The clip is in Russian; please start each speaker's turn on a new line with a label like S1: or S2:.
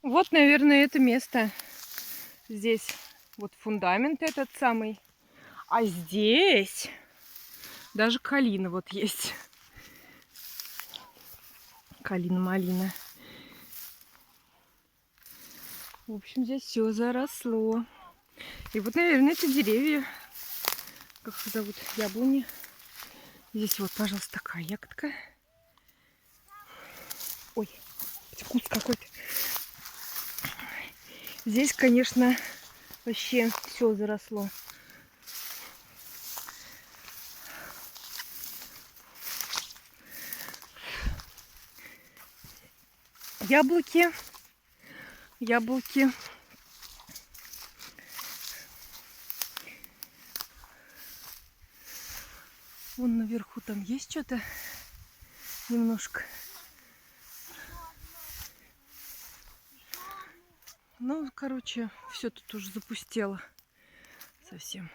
S1: Вот, наверное, это место. Здесь вот фундамент этот самый. А здесь даже калина вот есть. Калина-малина. В общем, здесь все заросло. И вот, наверное, это деревья. Как их зовут? Яблони. Здесь вот, пожалуйста, такая ягодка. Ой, вкус какой-то. Здесь, конечно, вообще все заросло. Яблоки. Яблоки. Вон наверху там есть что-то немножко. Ну, короче, все тут уже запустело совсем.